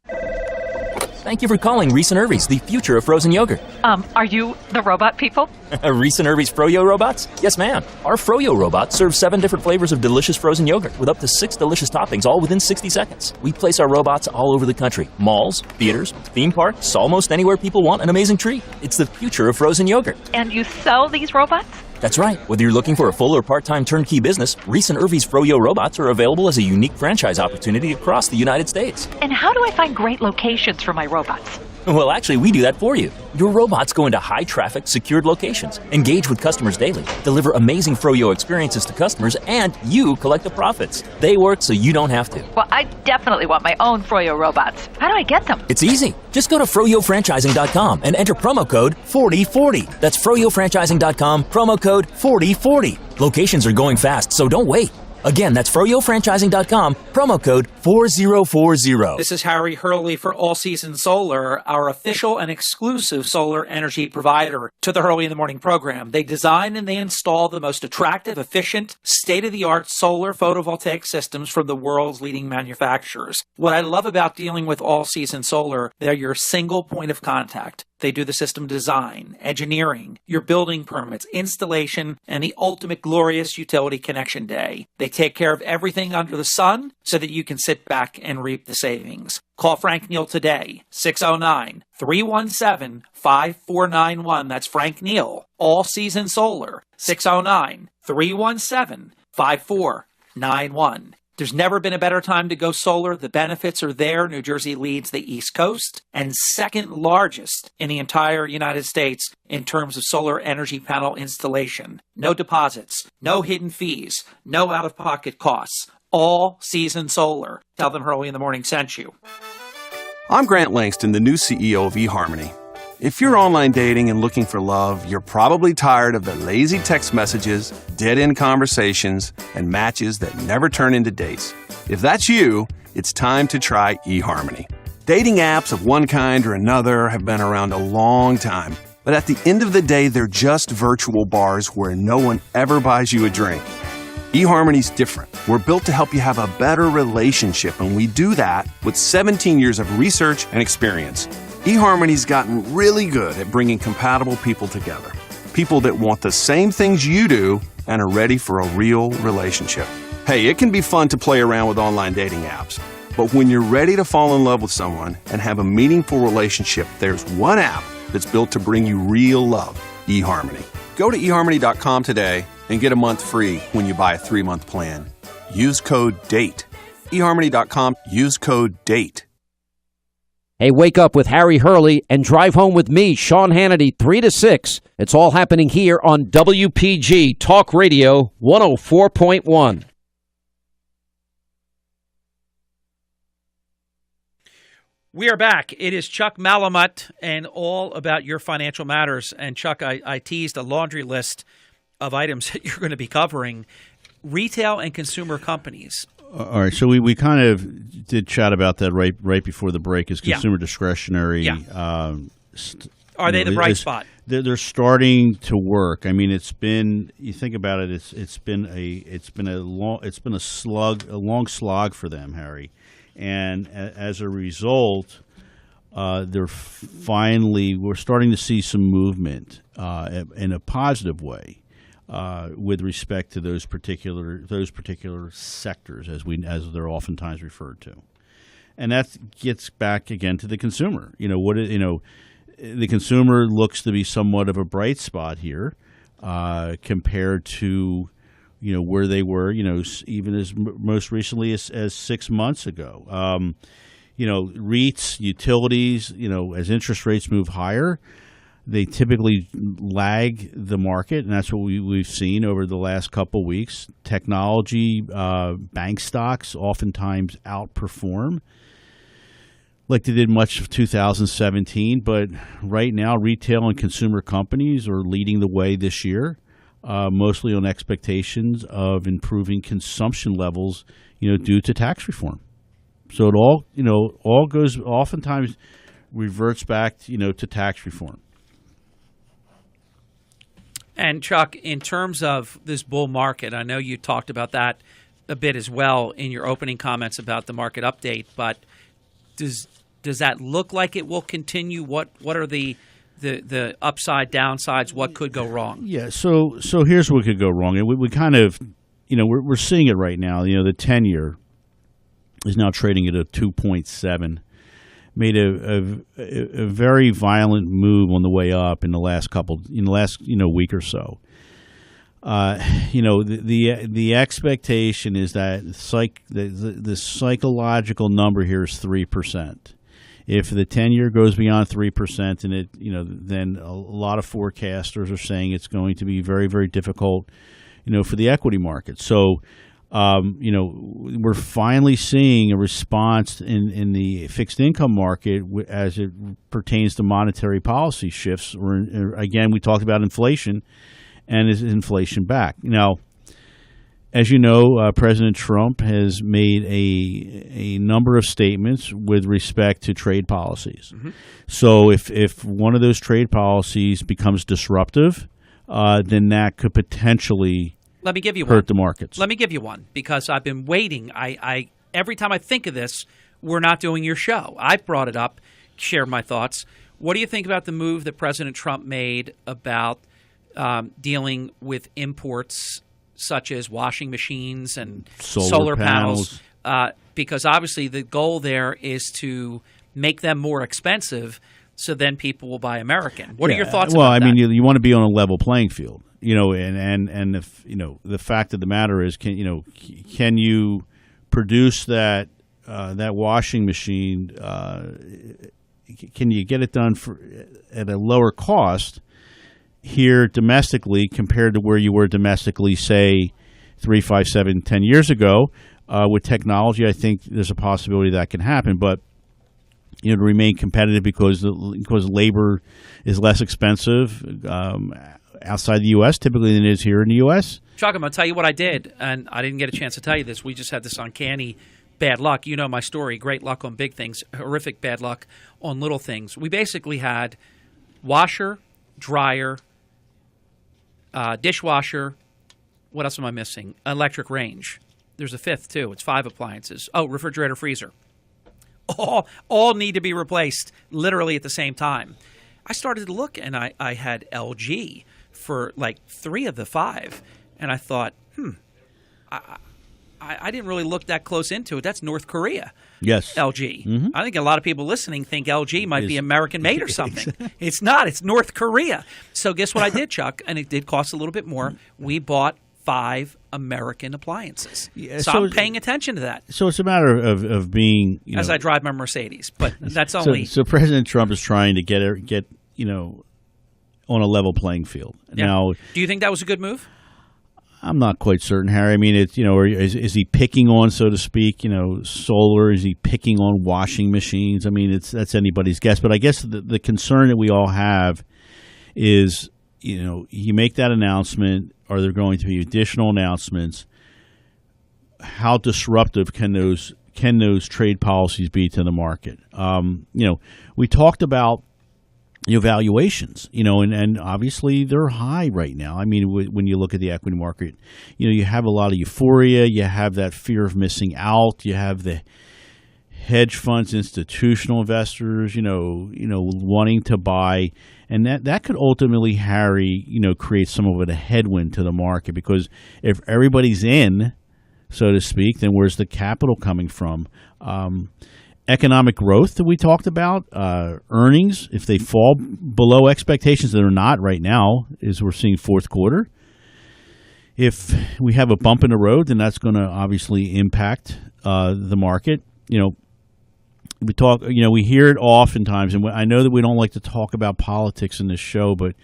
Thank you for calling Reese & Irvy's, the future of frozen yogurt. Are you the robot people? Reese & Irvy's Froyo robots? Yes, ma'am. Our Froyo robot serves 7 different flavors of delicious frozen yogurt with up to 6 delicious toppings, all within 60 seconds. We place our robots all over the country. Malls, theaters, theme parks, almost anywhere people want an amazing treat. It's the future of frozen yogurt. And you sell these robots? That's right. Whether you're looking for a full or part-time turnkey business, Reese & Irvy's Froyo robots are available as a unique franchise opportunity across the United States. And how do I find great locations for my robots? Well, actually, we do that for you. Your robots go into high-traffic, secured locations, engage with customers daily, deliver amazing Froyo experiences to customers, and you collect the profits. They work so you don't have to. Well, I definitely want my own Froyo robots. How do I get them? It's easy. Just go to froyofranchising.com and enter promo code 4040. That's froyofranchising.com, promo code 4040. Locations are going fast, so don't wait. Again, that's froyofranchising.com, promo code 4040. This is Harry Hurley for All Season Solar, our official and exclusive solar energy provider to the Hurley in the Morning program. They design and they install the most attractive, efficient, state-of-the-art solar photovoltaic systems from the world's leading manufacturers. What I love about dealing with All Season Solar, they're your single point of contact. They do the system design, engineering, your building permits, installation, and the ultimate glorious utility connection day. They take care of everything under the sun so that you can sit back and reap the savings. Call Frank Neal today, 609-317-5491. That's Frank Neal, All Season Solar, 609-317-5491. There's never been a better time to go solar. The benefits are there. New Jersey leads the East Coast and second largest in the entire United States in terms of solar energy panel installation. No deposits, no hidden fees, no out-of-pocket costs. All season solar. Tell them Hurley in the Morning sent you. I'm Grant Langston, the new CEO of eHarmony. If you're online dating and looking for love, you're probably tired of the lazy text messages, dead-end conversations, and matches that never turn into dates. If that's you, it's time to try eHarmony. Dating apps of one kind or another have been around a long time, but at the end of the day, they're just virtual bars where no one ever buys you a drink. eHarmony's different. We're built to help you have a better relationship, and we do that with 17 years of research and experience. eHarmony's gotten really good at bringing compatible people together. People that want the same things you do and are ready for a real relationship. Hey, it can be fun to play around with online dating apps, but when you're ready to fall in love with someone and have a meaningful relationship, there's one app that's built to bring you real love, eHarmony. Go to eHarmony.com today and get a month free when you buy a 3-month plan. Use code DATE. eHarmony.com, use code DATE. Hey, wake up with Harry Hurley and drive home with me, Sean Hannity, 3 to 6. It's all happening here on WPG Talk Radio 104.1. We are back. It is Chuck Malamut and all about your financial matters. And Chuck, I teased a laundry list of items that you're going to be covering. Retail and consumer companies. All right, so we kind of did chat about that right before the break. Is consumer discretionary? Yeah. Are they the bright spot? They're starting to work. I mean, it's been, you think about it, it's been a long slog for them, Harry, and as a result, we're starting to see some movement in a positive way. With respect to those particular sectors, as they're oftentimes referred to, and that gets back again to the consumer. The consumer looks to be somewhat of a bright spot here compared to where they were. Even as most recently as 6 months ago. REITs, utilities. As interest rates move higher, they typically lag the market, and that's what we've seen over the last couple weeks. Technology, bank stocks oftentimes outperform like they did much of 2017. But right now, retail and consumer companies are leading the way this year, mostly on expectations of improving consumption levels, due to tax reform. So it all goes, oftentimes reverts back, to tax reform. And Chuck, in terms of this bull market, I know you talked about that a bit as well in your opening comments about the market update, but does that look like it will continue? What are the upside, downsides? What could go wrong? Yeah, so here's what could go wrong. And we kind of, we're seeing it right now. The 10-year is now trading at a 2.7. Made a very violent move on the way up in the last week or so. The expectation is that the psychological number here is 3%. If the 10-year goes beyond 3%, and then a lot of forecasters are saying it's going to be very, very difficult, for the equity market. So. We're finally seeing a response in the fixed income market as it pertains to monetary policy shifts. Again, we talked about inflation, and is inflation back? Now, as you know, President Trump has made a number of statements with respect to trade policies. Mm-hmm. So if one of those trade policies becomes disruptive, then that could potentially Let me give you hurt one. the markets. Let me give you one, because I've been waiting. I every time I think of this, we're not doing your show. I brought it up, shared my thoughts. What do you think about the move that President Trump made about dealing with imports such as washing machines and solar panels? Because obviously the goal there is to make them more expensive, so then people will buy American. What are your thoughts about that? Well, I mean, you want to be on a level playing field. And if the fact of the matter is, can you produce that washing machine, can you get it done at a lower cost here domestically compared to where you were domestically, say, 3, 5, 7, 10 years ago? With technology, I think there's a possibility that can happen, but to remain competitive because labor is less expensive outside the U.S. typically than it is here in the U.S. Chuck, I'm going to tell you what I did, and I didn't get a chance to tell you this. We just had this uncanny bad luck. You know my story. Great luck on big things, horrific bad luck on little things. We basically had washer, dryer, dishwasher. What else am I missing? Electric range. There's a fifth, too. It's 5 appliances. Oh, refrigerator, freezer. All need to be replaced literally at the same time. I started to look, and I had LG for like 3 of the 5. And I thought, I didn't really look that close into it. That's North Korea. Yes. LG. Mm-hmm. I think a lot of people listening think LG might be American-made or something. It's not. It's North Korea. So guess what I did, Chuck? And it did cost a little bit more. We bought 5 American appliances. Yeah, so I'm paying attention to that. So it's a matter of being, as I drive my Mercedes, but that's only. So President Trump is trying to get on a level playing field. Yeah. Now, do you think that was a good move? I'm not quite certain, Harry. I mean, it's is he picking on, so to speak, solar? Is he picking on washing machines? I mean, that's anybody's guess. But I guess the concern that we all have is, you make that announcement. Are there going to be additional announcements? How disruptive can those trade policies be to the market? We talked about valuations, and obviously they're high right now. I mean, when you look at the equity market, you have a lot of euphoria. You have that fear of missing out. You have the hedge funds, institutional investors, wanting to buy. And that could ultimately, Harry, create some of a headwind to the market, because if everybody's in, so to speak, then where's the capital coming from? Economic growth that we talked about, earnings, if they fall below expectations, that are not right now, as we're seeing fourth quarter. If we have a bump in the road, then that's going to obviously impact the market. We talk, we hear it oftentimes, and I know that we don't like to talk about politics in this show, but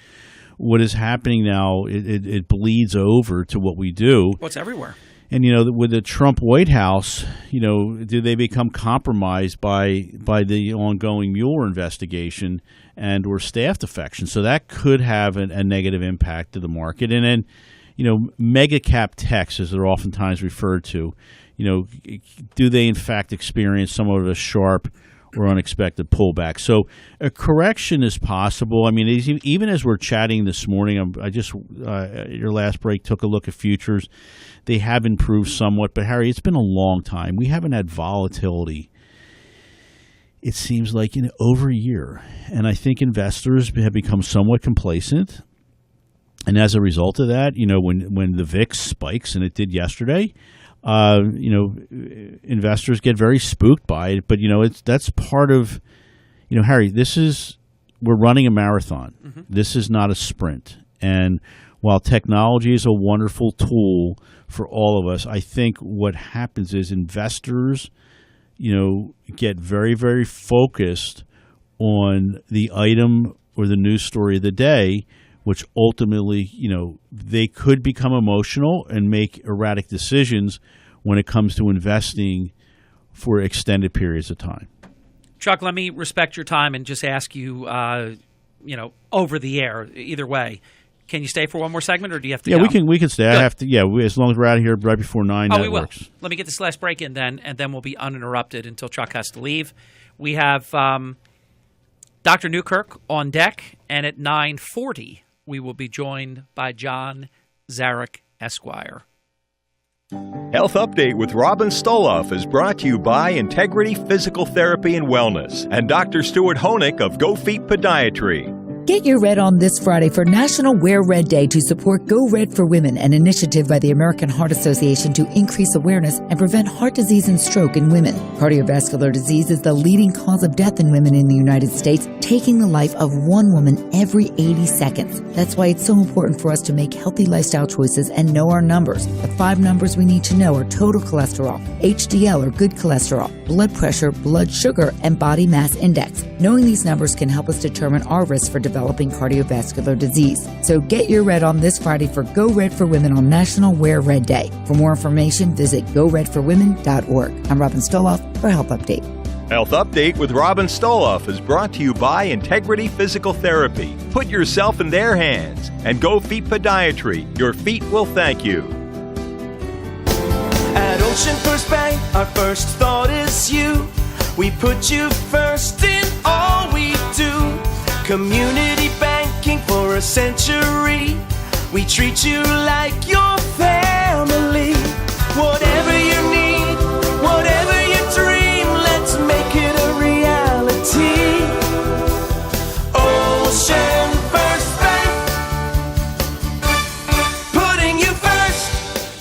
what is happening now, it bleeds over to what we do. What's everywhere? And, with the Trump White House, do they become compromised by the ongoing Mueller investigation and or staff defection? So that could have a negative impact to the market. And then, mega cap techs, as they're oftentimes referred to, do they in fact experience somewhat of a sharp or unexpected pullback? So a correction is possible. I mean, even as we're chatting this morning, your last break took a look at futures. They have improved somewhat, but Harry, it's been a long time. We haven't had volatility, it seems like, in over a year. And I think investors have become somewhat complacent. And as a result of that, when the VIX spikes, and it did yesterday, investors get very spooked by it. But that's part of, Harry, we're running a marathon. Mm-hmm. This is not a sprint. And while technology is a wonderful tool for all of us, I think what happens is investors, get very, very focused on the item or the news story of the day, which ultimately, they could become emotional and make erratic decisions when it comes to investing for extended periods of time. Chuck, let me respect your time and just ask you, over the air, either way. Can you stay for one more segment, or do you have to go? We can stay. Good. I have to. Yeah, as long as we're out of here right before 9, that works. Will. Let me get this last break in then, and then we'll be uninterrupted until Chuck has to leave. We have Dr. Newkirk on deck, and at 9:40, we will be joined by John Zarek, Esquire. Health Update with Robin Stoloff is brought to you by Integrity Physical Therapy and Wellness and Dr. Stuart Honig of Go Feet Podiatry. Get your red on this Friday for National Wear Red Day to support Go Red for Women, an initiative by the American Heart Association to increase awareness and prevent heart disease and stroke in women. Cardiovascular disease is the leading cause of death in women in the United States, taking the life of one woman every 80 seconds. That's why it's so important for us to make healthy lifestyle choices and know our numbers. The 5 numbers we need to know are total cholesterol, HDL or good cholesterol, blood pressure, blood sugar, and body mass index. Knowing these numbers can help us determine our risk for developing cardiovascular disease. So get your red on this Friday for Go Red for Women on National Wear Red Day. For more information, visit goredforwomen.org. I'm Robin Stoloff for Health Update. Health Update with Robin Stoloff is brought to you by Integrity Physical Therapy. Put yourself in their hands. And Go Feet Podiatry. Your feet will thank you. At Ocean First Bank, our first thought is you. We put you first in all we do. Community banking for a century. We treat you like your family. Whatever you need, whatever you dream, let's make it a reality. Ocean First Bank, putting you first.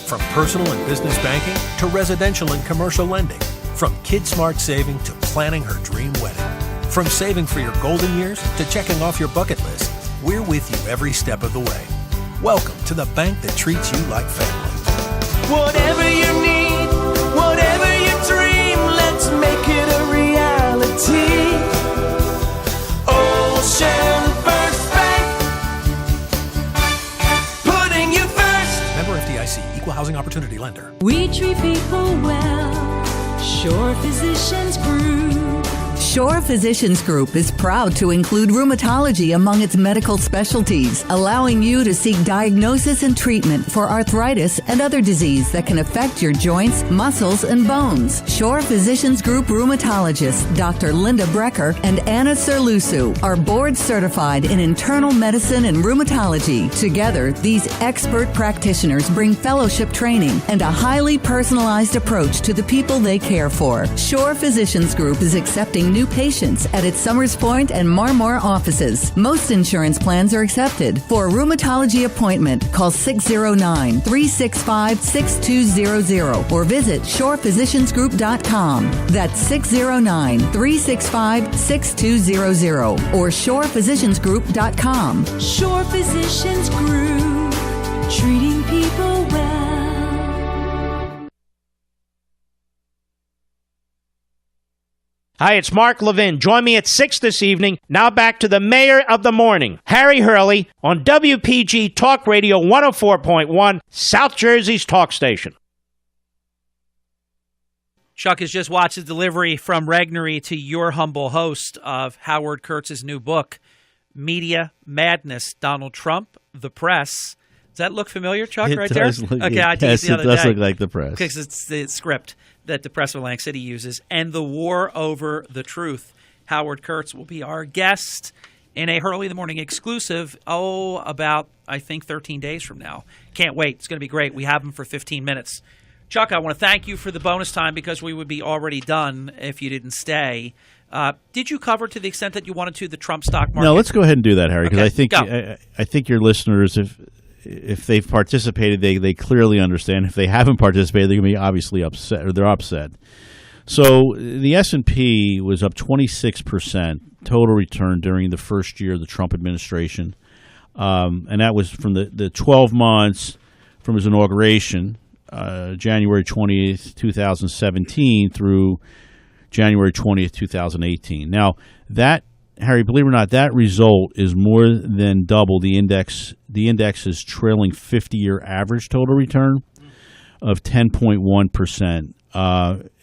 From personal and business banking to residential and commercial lending. From Kid Smart Saving to planning her dream wedding. From saving for your golden years to checking off your bucket list, we're with you every step of the way. Welcome to the bank that treats you like family. Whatever you need, whatever you dream, let's make it a reality. Ocean First Bank, putting you first. Member FDIC, Equal Housing Opportunity Lender. We treat people well. Shore Physicians Group. Shore Physicians Group is proud to include rheumatology among its medical specialties, allowing you to seek diagnosis and treatment for arthritis and other disease that can affect your joints, muscles, and bones. Shore Physicians Group rheumatologists Dr. Linda Brecker and Anna Serlusu are board certified in internal medicine and rheumatology. Together, these expert practitioners bring fellowship training and a highly personalized approach to the people they care for. Shore Physicians Group is accepting new patients at its Summers Point and Marmore offices. Most insurance plans are accepted. For a rheumatology appointment, call 609-365-6200 or visit shorephysiciansgroup.com. That's 609-365-6200 or shorephysiciansgroup.com. Shore Physicians Group, treating people well. Hi, it's Mark Levin. Join me at 6 this evening. Now back to the Mayor of the Morning, Harry Hurley, on WPG Talk Radio 104.1, South Jersey's talk station. Chuck has just watched the delivery from Regnery to your humble host of Howard Kurtz's new book, Media Madness, Donald Trump, the Press. Does that look familiar, Chuck, right there? Okay, I teased the other day. It does look like the press. Because it's the script that the Press of Atlantic City uses. And The War Over the Truth. Howard Kurtz will be our guest in a Hurley in the Morning exclusive, about, I think, 13 days from now. Can't wait. It's going to be great. We have him for 15 minutes. Chuck, I want to thank you for the bonus time because we would be already done if you didn't stay. Did you cover, to the extent that you wanted to, the Trump stock market? No, let's go ahead and do that, Harry, because Okay, I think your listeners, if they've participated, they clearly understand. If they haven't participated, they're going to be obviously upset, or they're upset. So the S&P was up 26% total return during the first year of the Trump administration, and that was from the 12 months from his inauguration, January 20th, 2017, through January 20th, 2018. Now, that, Harry, believe it or not, that result is more than double the index. The index's trailing 50-year average total return of 10.1%.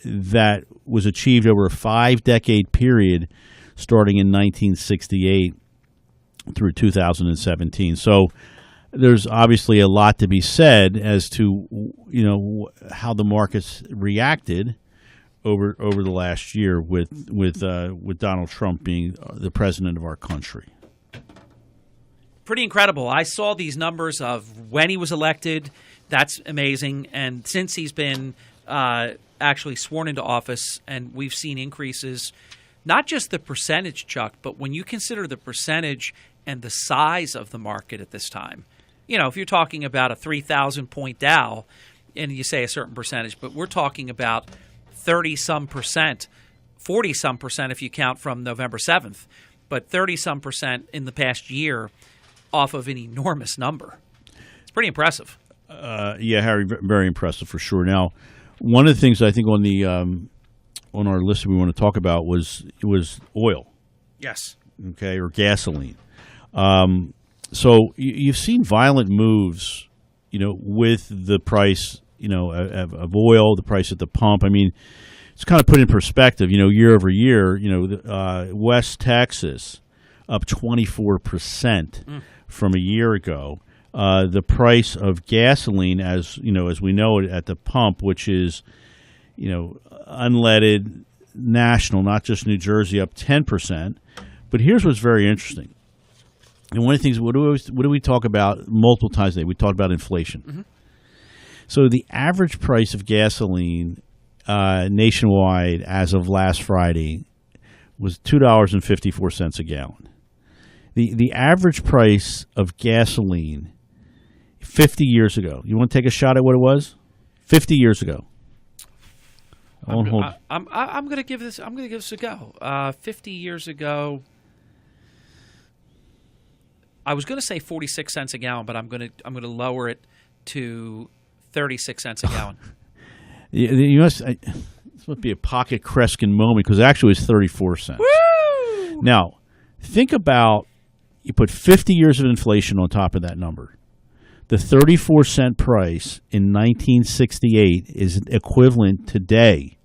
That was achieved over a 5-decade period starting in 1968 through 2017. So there's obviously a lot to be said as to, how the markets reacted over the last year with Donald Trump being the president of our country. Pretty incredible. I saw these numbers of when he was elected. That's amazing. And since he's been actually sworn into office, and we've seen increases, not just the percentage, Chuck, but when you consider the percentage and the size of the market at this time. If you're talking about a 3,000-point Dow, and you say a certain percentage, but we're talking about 30-some percent, 40-some percent if you count from November 7th, but 30-some percent in the past year off of an enormous number. It's pretty impressive. Yeah, Harry, very impressive for sure. Now, one of the things I think on the on our list we want to talk about was oil. Yes. Okay, or gasoline. So you've seen violent moves, with the price, of oil, the price at the pump. I mean, it's kind of put in perspective, year over year, West Texas up 24% from a year ago. The price of gasoline, as we know it at the pump, which is, unleaded national, not just New Jersey, up 10%. But here's what's very interesting. And one of the things, what do we talk about multiple times today? We talked about inflation. Mm-hmm. So the average price of gasoline nationwide as of last Friday was $2.54 a gallon. The average price of gasoline 50 years ago. You want to take a shot at what it was? 50 years ago. I'm going to give this a go. 50 years ago, I was going to say 46 cents a gallon, but I'm going to lower it to 36 cents a gallon. This must be a pocket Kreskin moment because actually it was 34 cents. Woo! Now, think about, you put 50 years of inflation on top of that number. The 34-cent price in 1968 is equivalent today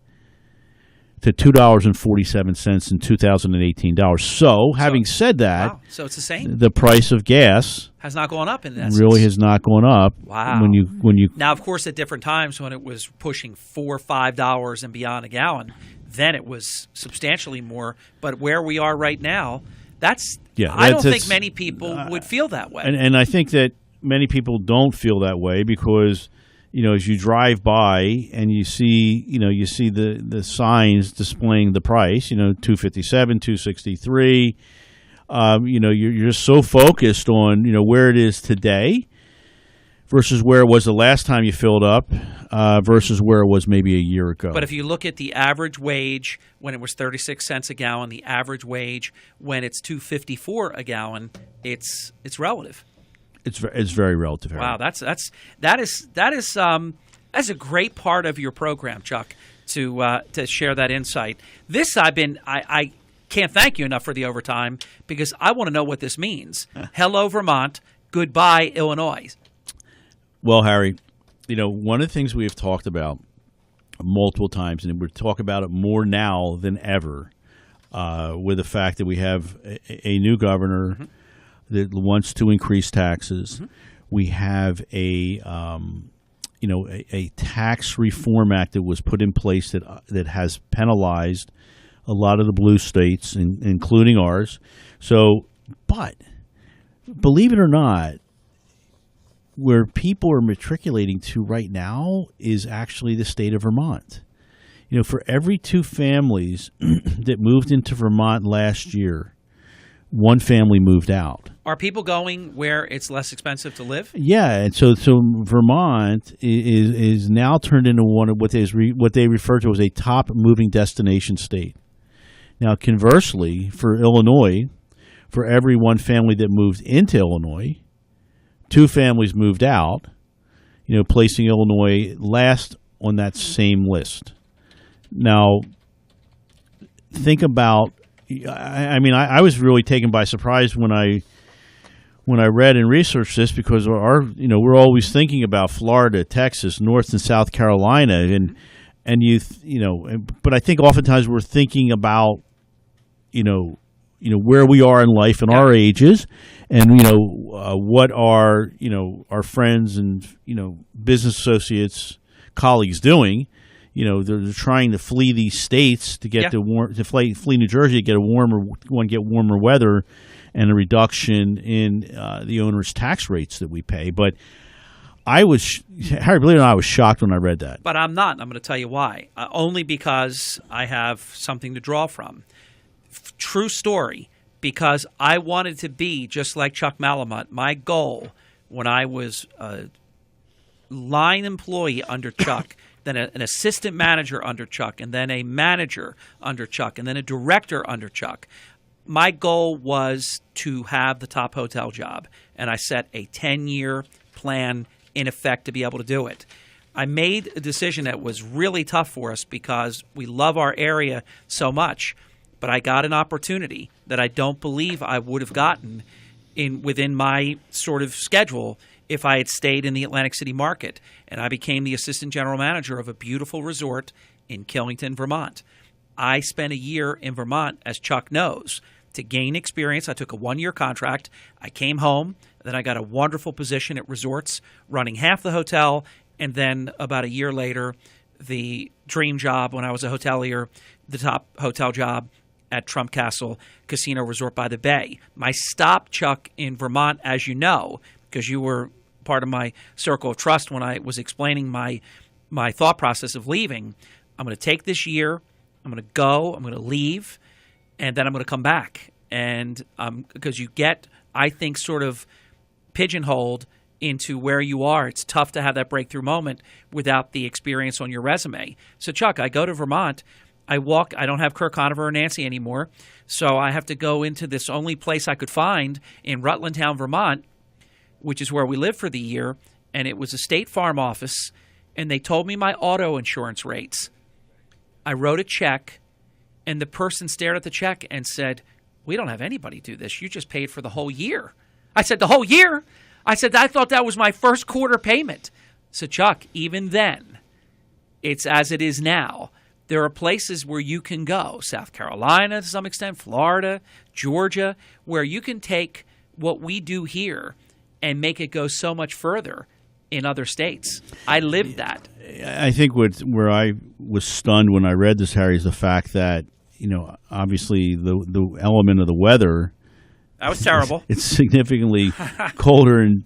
to $2.47 in 2018 dollars. So, having said that, wow. So it's the same. The price of gas has not gone up in essence. Really has not gone up. Wow. When you now, of course, at different times when it was pushing $4 or $5 and beyond a gallon, then it was substantially more. But where we are right now, I don't think many people would feel that way. And I think that many people don't feel that way because, as you drive by and you see the signs displaying the price, $2.57, $2.63, you're just so focused on, where it is today versus where it was the last time you filled up versus where it was maybe a year ago. But if you look at the average wage when it was 36 cents a gallon, the average wage when it's $2.54 a gallon, it's relative. It's very relative. Harry. Wow, that is a great part of your program, Chuck, to share that insight. I can't thank you enough for the overtime because I want to know what this means. Hello, Vermont. Goodbye, Illinois. Well, Harry, one of the things we have talked about multiple times, and we talk about it more now than ever, with the fact that we have a new governor. Mm-hmm. That wants to increase taxes. Mm-hmm. We have a tax reform act that was put in place that has penalized a lot of the blue states, including ours. So, but believe it or not, where people are matriculating to right now is actually the state of Vermont. For every 2 families that moved into Vermont last year, 1 family moved out. Are people going where it's less expensive to live? Yeah, and so Vermont is now turned into one of what they refer to as a top moving destination state. Now, conversely, for Illinois, for every 1 family that moved into Illinois, 2 families moved out, placing Illinois last on that same list. Now, think about. I was really taken by surprise when I read and researched this because we're always thinking about Florida, Texas, North and South Carolina, but I think oftentimes we're thinking about where we are in life and our ages, and what our our friends and business associates, colleagues doing. They're trying to flee these states to get flee New Jersey to get warmer weather and a reduction in the owner's tax rates that we pay. But Harry, believe it or not, I was shocked when I read that. But I'm not. I'm going to tell you why. Only because I have something to draw from. True story. because I wanted to be just like Chuck Malamut. My goal when I was a line employee under Chuck, then an assistant manager under Chuck, and then a manager under Chuck, and then a director under Chuck, my goal was to have the top hotel job. And I set a 10-year plan in effect to be able to do it. I made a decision that was really tough for us because we love our area so much, but I got an opportunity that I don't believe I would have gotten within my sort of schedule if I had stayed in the Atlantic City market. And I became the assistant general manager of a beautiful resort in Killington, Vermont. I spent a year in Vermont, as Chuck knows, to gain experience. I took a 1-year contract. I came home. Then I got a wonderful position at resorts, running half the hotel. And then about a year later, the dream job when I was a hotelier, the top hotel job at Trump Castle Casino Resort by the Bay. My stop, Chuck, in Vermont, as you know, because you were part of my circle of trust when I was explaining my thought process of leaving, I'm going to take this year, I'm going to go, I'm going to leave, and then I'm going to come back. And because you get, I think, sort of pigeonholed into where you are. It's tough to have that breakthrough moment without the experience on your resume. So, Chuck, I go to Vermont. I don't have Kirk Conover or Nancy anymore, so I have to go into this only place I could find in Rutlandtown, Vermont, which is where we lived for the year, and it was a State Farm office, and they told me my auto insurance rates. I wrote a check, and the person stared at the check and said, "We don't have anybody do this. You just paid for the whole year." I said, "The whole year?" I said, "I thought that was my first quarter payment." So, Chuck, even then, it's as it is now. There are places where you can go, South Carolina to some extent, Florida, Georgia, where you can take what we do here and make it go so much further in other states. I lived that. I think where I was stunned when I read this, Harry, is the fact that, obviously the element of the weather. That was terrible. It's significantly colder and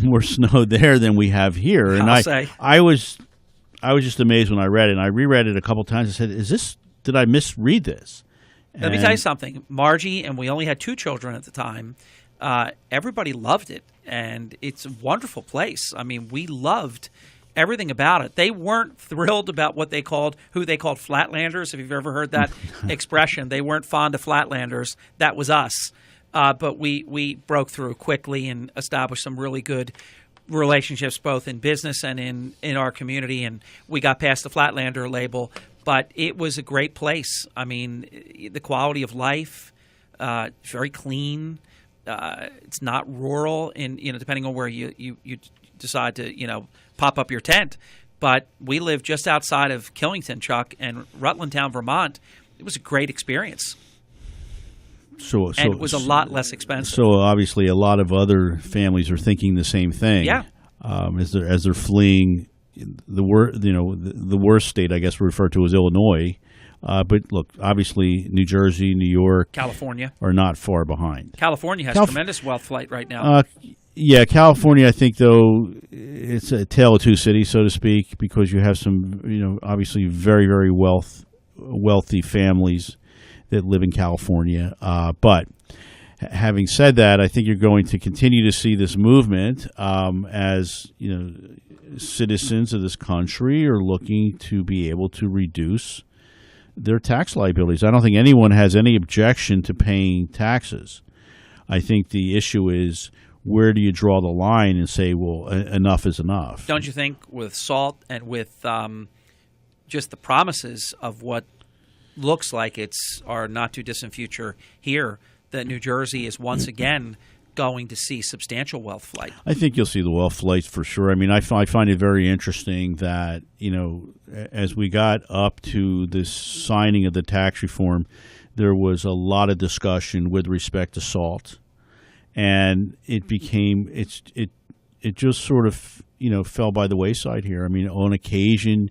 more snow there than we have here. And I was just amazed when I read it. And I reread it a couple times and said, did I misread this? Let me tell you something. Margie, and we only had 2 children at the time, everybody loved it. And it's a wonderful place. I mean, we loved everything about it. They weren't thrilled about who they called Flatlanders, if you've ever heard that expression. They weren't fond of Flatlanders. That was us. But we broke through quickly and established some really good relationships both in business and in our community, and we got past the Flatlander label. But it was a great place. I mean, the quality of life, very clean. It's not rural, depending on where you decide to pop up your tent. But we live just outside of Killington, Chuck, and Rutlandtown, Vermont. It was a great experience. And it was a lot less expensive. So obviously, a lot of other families are thinking the same thing. Yeah. As they're fleeing the worst state, I guess we refer to as Illinois. But look, obviously, New Jersey, New York, California are not far behind. California has tremendous wealth flight right now. Yeah, California, I think, though, it's a tale of two cities, so to speak, because you have some, obviously very, very wealthy families that live in California. But having said that, I think you're going to continue to see this movement as, citizens of this country are looking to be able to reduce their tax liabilities. I don't think anyone has any objection to paying taxes. I think the issue is, where do you draw the line and say, well, enough is enough? Don't you think with SALT and with just the promises of what looks like it's our not-too-distant future here, that New Jersey is once again going to see substantial wealth flight? I think you'll see the wealth flight for sure. I mean, I find it very interesting that, as we got up to this signing of the tax reform, there was a lot of discussion with respect to SALT. And it became it just sort of fell by the wayside here. I mean, on occasion,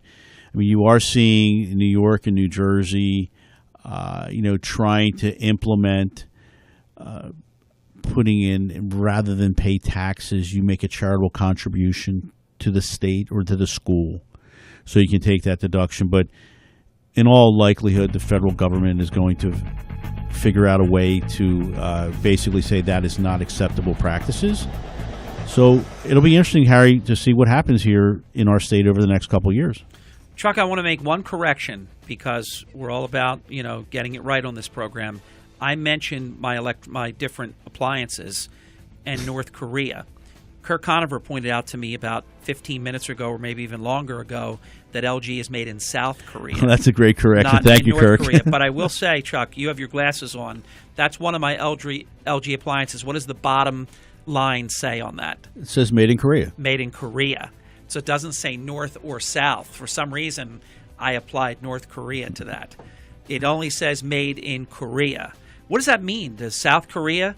you are seeing New York and New Jersey, trying to implement putting in, rather than pay taxes, you make a charitable contribution to the state or to the school, so you can take that deduction. But in all likelihood, the federal government is going to figure out a way to basically say that is not acceptable practices. So it'll be interesting, Harry, to see what happens here in our state over the next couple of years. Chuck, I want to make one correction because we're all about, getting it right on this program. I mentioned my different appliances and North Korea. Kirk Conover pointed out to me about 15 minutes ago, or maybe even longer ago, that LG is made in South Korea. That's a great correction. Not Thank in you, North Kirk. Korea. But I will say, Chuck, you have your glasses on. That's one of my LG appliances. What does the bottom line say on that? It says made in Korea. Made in Korea. So it doesn't say North or South. For some reason, I applied North Korea to that. It only says made in Korea. What does that mean? Does South Korea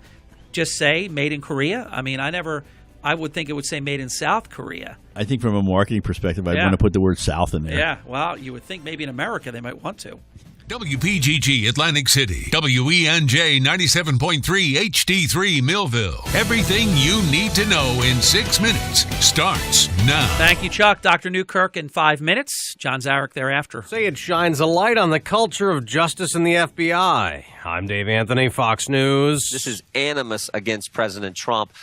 just say made in Korea? I mean, I would think it would say made in South Korea. I think from a marketing perspective, I'd want to put the word South in there. Yeah, well, you would think maybe in America they might want to. WPGG Atlantic City, WENJ 97.3 HD3 Millville. Everything you need to know in 6 minutes starts now. Thank you, Chuck. Dr. Newkirk in 5 minutes. John Zarek thereafter. Say it shines a light on the culture of justice in the FBI. I'm Dave Anthony, Fox News. This is animus against President Trump.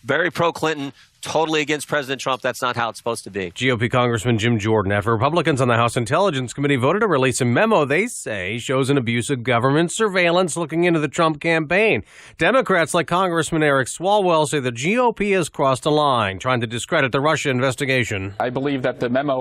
Very pro-Clinton, totally against President Trump. That's not how it's supposed to be. GOP Congressman Jim Jordan, after Republicans on the House Intelligence Committee voted to release a memo they say shows an abuse of government surveillance looking into the Trump campaign. Democrats like Congressman Eric Swalwell say the GOP has crossed a line, trying to discredit the Russia investigation. I believe that the memo